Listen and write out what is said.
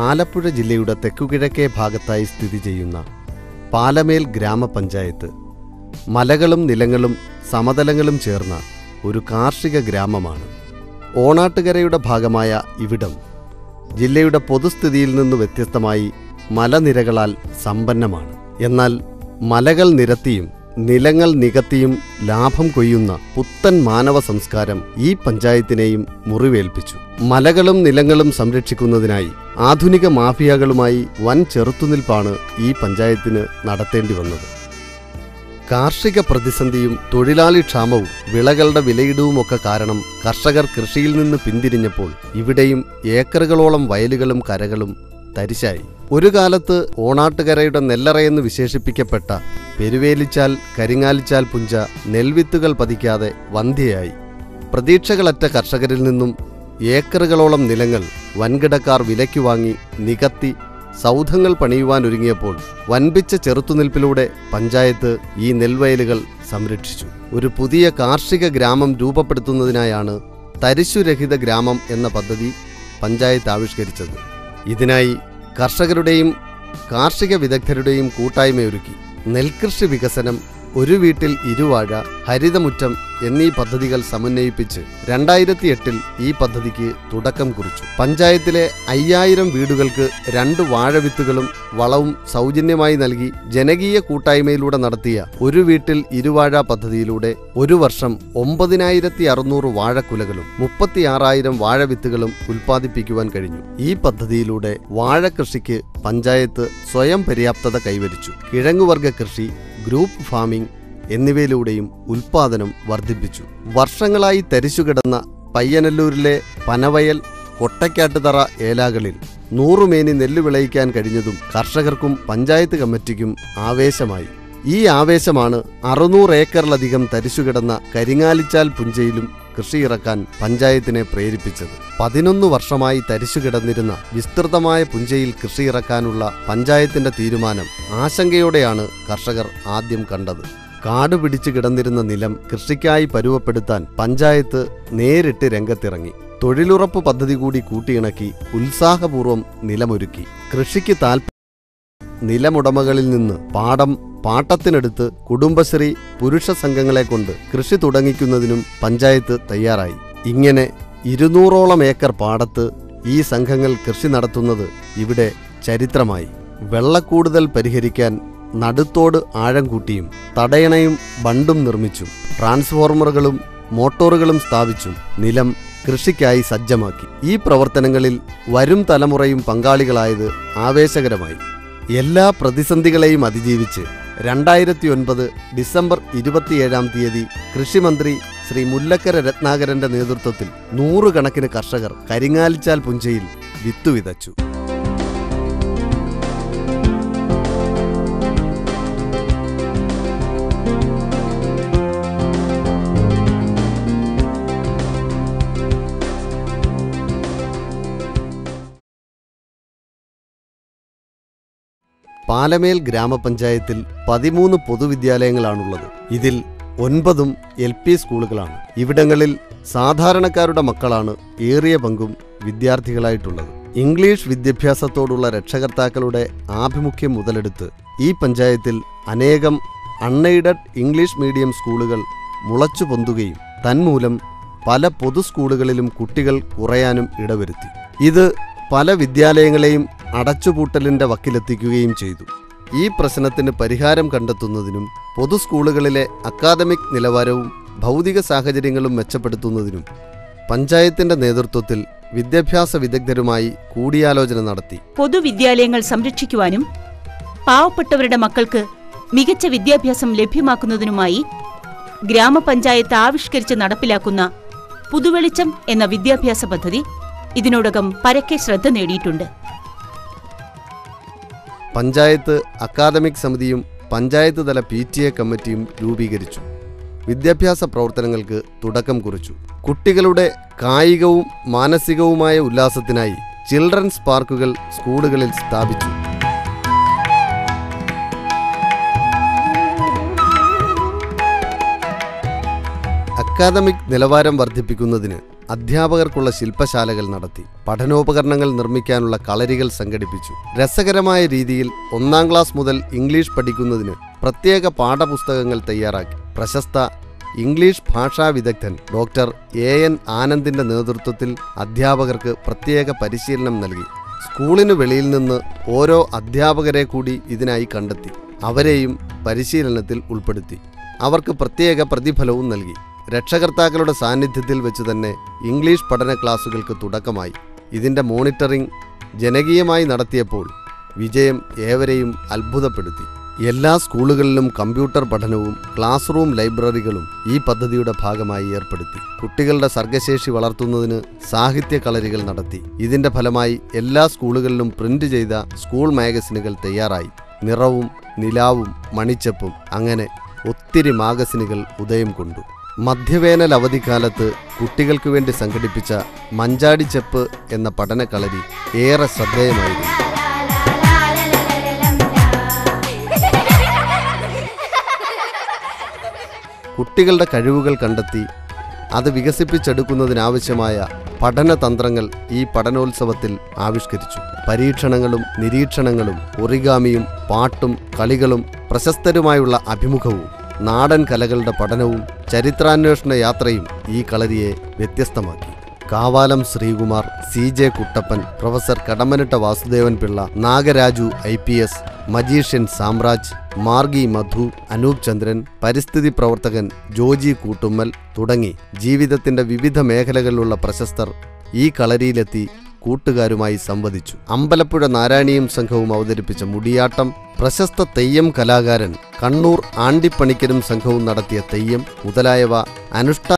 ആലപ്പുഴ ജില്ലയുടെ തെക്കുകിഴക്കേ ഭാഗത്തായി സ്ഥിതി ചെയ്യുന്ന പാലമേൽ ഗ്രാമപഞ്ചായത്ത് മലകളും നിലങ്ങളും സമതലങ്ങളും ചേർന്ന ഒരു കാർഷിക ഗ്രാമമാണ്. ഓണാട്ടുകരയുടെ ഭാഗമായ ഇവിടം ജില്ലയുടെ പൊതുസ്ഥിതിയിൽ നിന്ന് വ്യത്യസ്തമായി മലനിരകളാൽ സമ്പന്നമാണ്. എന്നാൽ മലകൾ നിരത്തിയും നിലങ്ങൾ നികത്തിയും ലാഭം കൊയ്യുന്ന പുത്തൻ മാനവ സംസ്കാരം ഈ പഞ്ചായത്തിനെയും മുറിവേൽപ്പിച്ചു. മലകളും നിലങ്ങളും സംരക്ഷിക്കുന്നതിനായി ആധുനിക മാഫിയകളുമായി വൻ ചെറുത്തുനിൽപ്പാണ് ഈ പഞ്ചായത്തിന് നടത്തേണ്ടി വന്നത്. കാർഷിക പ്രതിസന്ധിയും തൊഴിലാളി ക്ഷാമവും വിളകളുടെ വിലയിടിവുമൊക്കെ കാരണം കർഷകർ കൃഷിയിൽ നിന്ന് പിന്തിരിഞ്ഞപ്പോൾ ഇവിടെയും ഏക്കറുകളോളം വയലുകളും കരകളും തരിശായി. ഒരു കാലത്ത് ഓണാട്ടുകരയുടെ നെല്ലറയെന്ന് വിശേഷിപ്പിക്കപ്പെട്ട പെരുവേലിച്ചാൽ കരിങ്ങാലിച്ചാൽ പുഞ്ച നെൽവിത്തുകൾ പതിക്കാതെ വന്ധ്യയായി. പ്രതീക്ഷകളറ്റ കർഷകരിൽ നിന്നും ഏക്കറുകളോളം നിലങ്ങൾ വൻകിടക്കാർ വിലയ്ക്ക് വാങ്ങി നികത്തി സൗധങ്ങൾ പണിയുവാനൊരുങ്ങിയപ്പോൾ വൻപിച്ച ചെറുത്തുനിൽപ്പിലൂടെ പഞ്ചായത്ത് ഈ നെൽവയലുകൾ സംരക്ഷിച്ചു. ഒരു പുതിയ കാർഷിക ഗ്രാമം രൂപപ്പെടുത്തുന്നതിനായാണ് തരിശുരഹിത ഗ്രാമം എന്ന പദ്ധതി പഞ്ചായത്ത് ആവിഷ്കരിച്ചത്. ഇതിനായി കർഷകരുടെയും കാർഷിക വിദഗ്ധരുടെയും കൂട്ടായ്മയൊരുക്കി. നെൽകൃഷി വികസനം, ഒരു വീട്ടിൽ ഇരുവാഴ, ഹരിതമുറ്റം എന്നീ പദ്ധതികൾ സമന്വയിപ്പിച്ച് 2008 ഈ പദ്ധതിക്ക് തുടക്കം കുറിച്ചു. പഞ്ചായത്തിലെ 5000 വീടുകൾക്ക് 2 വാഴവിത്തുകളും വളവും സൗജന്യമായി നൽകി ജനകീയ കൂട്ടായ്മയിലൂടെ നടത്തിയ ഒരു വീട്ടിൽ ഇരുവാഴ പദ്ധതിയിലൂടെ ഒരു വർഷം 9600 വാഴക്കുലകളും 36,000 വാഴവിത്തുകളും ഉൽപ്പാദിപ്പിക്കുവാൻ കഴിഞ്ഞു. ഈ പദ്ധതിയിലൂടെ വാഴകൃഷിക്ക് പഞ്ചായത്ത് സ്വയം പര്യാപ്തത കൈവരിച്ചു. കിഴങ്ങുവർഗ കൃഷി, ഗ്രൂപ്പ് ഫാമിംഗ് എന്നിവയിലൂടെയും ഉൽപ്പാദനം വർദ്ധിപ്പിച്ചു. വർഷങ്ങളായി തരിശുകിടന്ന പയ്യനല്ലൂരിലെ പനവയൽ, കൊട്ടക്കാട്ടുതറ ഏലാകളിൽ 100 മേനി നെല്ല് വിളയിക്കാൻ കഴിഞ്ഞതും കർഷകർക്കും പഞ്ചായത്ത് കമ്മിറ്റിക്കും ആവേശമായി. ഈ ആവേശമാണ് 600 ഏക്കറിലധികം തരിശുകിടന്ന കരിങ്ങാലിച്ചാൽ പുഞ്ചയിലും കൃഷിയിറക്കാൻ പഞ്ചായത്തിനെ പ്രേരിപ്പിച്ചത്. 11 വർഷമായി തരിശുകിടന്നിരുന്ന വിസ്തൃതമായ പുഞ്ചയിൽ കൃഷിയിറക്കാനുള്ള പഞ്ചായത്തിന്റെ തീരുമാനം ആശങ്കയോടെയാണ് കർഷകർ ആദ്യം കണ്ടത്. കാട് പിടിച്ചു കിടന്നിരുന്ന നിലം കൃഷിക്കായി പരുവപ്പെടുത്താൻ പഞ്ചായത്ത് നേരിട്ട് രംഗത്തിറങ്ങി. തൊഴിലുറപ്പ് പദ്ധതി കൂടി കൂട്ടിയിണക്കി ഉത്സാഹപൂർവ്വം നിലമൊരുക്കി. കൃഷിക്ക് നിലമുടമകളിൽ നിന്ന് പാടം പാട്ടത്തിനെടുത്ത് കുടുംബശ്രീ പുരുഷ സംഘങ്ങളെ കൊണ്ട് കൃഷി തുടങ്ങിക്കുന്നതിനും പഞ്ചായത്ത് തയ്യാറായി. ഇങ്ങനെ 200ഓളം ഏക്കർ പാടത്ത് ഈ സംഘങ്ങൾ കൃഷി നടത്തുന്നത് ഇവിടെ ചരിത്രമായി. വെള്ളക്കൂടുതൽ പരിഹരിക്കാൻ നടുത്തോട് ആഴം കൂട്ടിയും തടയണയും ബണ്ടും നിർമ്മിച്ചും ട്രാൻസ്ഫോർമറുകളും മോട്ടോറുകളും സ്ഥാപിച്ചും നിലം കൃഷിക്കായി സജ്ജമാക്കി. ഈ പ്രവർത്തനങ്ങളിൽ വരും തലമുറയും പങ്കാളികളായത് ആവേശകരമായി. എല്ലാ പ്രതിസന്ധികളെയും അതിജീവിച്ച് 2009 ഡിസംബർ 27 കൃഷിമന്ത്രി ശ്രീ മുല്ലക്കര രത്നാകരന്റെ നേതൃത്വത്തിൽ 100 കണക്കിന് കർഷകർ കരിങ്ങാലിച്ചാൽ പുഞ്ചയിൽ വിത്തുവിതച്ചു. പാലമേൽ ഗ്രാമപഞ്ചായത്തിൽ 13 പൊതുവിദ്യാലയങ്ങളാണുള്ളത്. ഇതിൽ 9 LP സ്കൂളുകളാണ്. ഇവിടങ്ങളിൽ സാധാരണക്കാരുടെ മക്കളാണ് ഏറിയ പങ്കും വിദ്യാർത്ഥികളായിട്ടുള്ളത്. ഇംഗ്ലീഷ് വിദ്യാഭ്യാസത്തോടുള്ള രക്ഷകർത്താക്കളുടെ ആഭിമുഖ്യം മുതലെടുത്ത് ഈ പഞ്ചായത്തിൽ അനേകം അൺഎയ്ഡഡ് ഇംഗ്ലീഷ് മീഡിയം സ്കൂളുകൾ മുളച്ചു പൊന്തുകയും തന്മൂലം പല പൊതു സ്കൂളുകളിലും കുട്ടികൾ കുറയാനും ഇടവരുത്തി. ഇത് പല വിദ്യാലയങ്ങളെയും അടച്ചുപൂട്ടലിന്റെ വക്കിലെത്തിക്കുകയും ചെയ്തു. ഈ പ്രശ്നത്തിന് പരിഹാരം കണ്ടെത്തുന്നതിനും പൊതു സ്കൂളുകളിലെ അക്കാദമിക് നിലവാരവും ഭൗതിക സാഹചര്യങ്ങളും മെച്ചപ്പെടുത്തുന്നതിനും പഞ്ചായത്തിന്റെ നേതൃത്വത്തിൽ വിദ്യാഭ്യാസ വിദഗ്ധരുമായി കൂടിയാലോചന നടത്തി. പൊതുവിദ്യാലയങ്ങൾ സംരക്ഷിക്കുവാനും പാവപ്പെട്ടവരുടെ മക്കൾക്ക് മികച്ച വിദ്യാഭ്യാസം ലഭ്യമാക്കുന്നതിനുമായി ഗ്രാമപഞ്ചായത്ത് ആവിഷ്കരിച്ച് നടപ്പിലാക്കുന്ന പുതുവെളിച്ചം എന്ന വിദ്യാഭ്യാസ പദ്ധതി ഇതിനോടകം പരക്കെ ശ്രദ്ധ നേടിയിട്ടുണ്ട്. പഞ്ചായത്ത് അക്കാദമിക് സമിതിയും പഞ്ചായത്ത് തല PTA കമ്മിറ്റിയും രൂപീകരിച്ചു. വിദ്യാഭ്യാസ പ്രവർത്തനങ്ങൾക്ക് തുടക്കം കുറിച്ചു. കുട്ടികളുടെ കായികവും മാനസികവുമായ ഉല്ലാസത്തിനായി ചിൽഡ്രൻസ് പാർക്കുകൾ സ്കൂളുകളിൽ സ്ഥാപിച്ചു. അക്കാദമിക് നിലവാരം വർദ്ധിപ്പിക്കുന്നതിന് അധ്യാപകർക്കുള്ള ശില്പശാലകൾ നടത്തി. പഠനോപകരണങ്ങൾ നിർമ്മിക്കാനുള്ള കളരികൾ സംഘടിപ്പിച്ചു. രസകരമായ രീതിയിൽ 1-ാം ക്ലാസ് മുതൽ ഇംഗ്ലീഷ് പഠിക്കുന്നതിന് പ്രത്യേക പാഠപുസ്തകങ്ങൾ തയ്യാറാക്കി. പ്രശസ്ത ഇംഗ്ലീഷ് ഭാഷാ വിദഗ്ധൻ ഡോക്ടർ A.N. ആനന്ദിന്റെ നേതൃത്വത്തിൽ അധ്യാപകർക്ക് പ്രത്യേക പരിശീലനം നൽകി. സ്കൂളിനു വെളിയിൽ നിന്ന് ഓരോ അധ്യാപകരെ കൂടി ഇതിനായി കണ്ടെത്തി. അവരെയും പരിശീലനത്തിൽ ഉൾപ്പെടുത്തി. അവർക്ക് പ്രത്യേക പ്രതിഫലവും നൽകി. രക്ഷകർത്താക്കളുടെ സാന്നിധ്യത്തിൽ വെച്ച് തന്നെ ഇംഗ്ലീഷ് പഠന ക്ലാസുകൾക്ക് തുടക്കമായി. ഇതിൻ്റെ മോണിറ്ററിംഗ് ജനകീയമായി നടത്തിയപ്പോൾ വിജയം ഏവരെയും അത്ഭുതപ്പെടുത്തി. എല്ലാ സ്കൂളുകളിലും കമ്പ്യൂട്ടർ പഠനവും ക്ലാസ് റൂം ലൈബ്രറികളും ഈ പദ്ധതിയുടെ ഭാഗമായി ഏർപ്പെടുത്തി. കുട്ടികളുടെ സർഗശേഷി വളർത്തുന്നതിന് സാഹിത്യ കളരികൾ നടത്തി. ഇതിന്റെ ഫലമായി എല്ലാ സ്കൂളുകളിലും പ്രിന്റ് ചെയ്ത സ്കൂൾ മാഗസിനുകൾ തയ്യാറായി. നിറവും നിലാവും മണിച്ചപ്പും അങ്ങനെ ഒത്തിരി മാഗസിനുകൾ ഉദയം കൊണ്ടു. മധ്യവേനൽ അവധിക്കാലത്ത് കുട്ടികൾക്ക് വേണ്ടി സംഘടിപ്പിച്ച മഞ്ചാടിച്ചെപ്പ് എന്ന പഠനക്കളരി ഏറെ ശ്രദ്ധേയമായിരുന്നു. കുട്ടികളുടെ കഴിവുകൾ കണ്ടെത്തി അത് വികസിപ്പിച്ചെടുക്കുന്നതിനാവശ്യമായ പഠനതന്ത്രങ്ങൾ ഈ പഠനോത്സവത്തിൽ ആവിഷ്കരിച്ചു. പരീക്ഷണങ്ങളും നിരീക്ഷണങ്ങളും ഒറിഗാമിയും പാട്ടും കളികളും പ്രശസ്തരുമായുള്ള അഭിമുഖവും നാടൻ കലകളുടെ പഠനവും ചരിത്രാന്വേഷണ യാത്രയും ഈ കളരിയെ വ്യത്യസ്തമാക്കി. Kavalam Sreekumar, CJ Kuttappan, professor Kadammanitta Vasudevan Pillai, Nagaraju IPS, magician Samraj, Margi Madhu, Anoop Chandran, പരിസ്ഥിതി പ്രവർത്തകൻ ജോജി കൂട്ടുമ്മൽ തുടങ്ങി ജീവിതത്തിന്റെ വിവിധ മേഖലകളിലുള്ള പ്രശസ്തർ ഈ കളരിയിലെത്തി കൂട്ടുകാരുമായി സംവദിച്ചു. അമ്പലപ്പുഴ നാരായണീയം സംഘവും അവതരിപ്പിച്ച മുടിയാട്ടം, പ്രശസ്ത തെയ്യം കലാകാരൻ കണ്ണൂർ ആണ്ടിപ്പണിക്കരും സംഘവും നടത്തിയ തെയ്യം മുതലായവ അനുഷ്ഠാന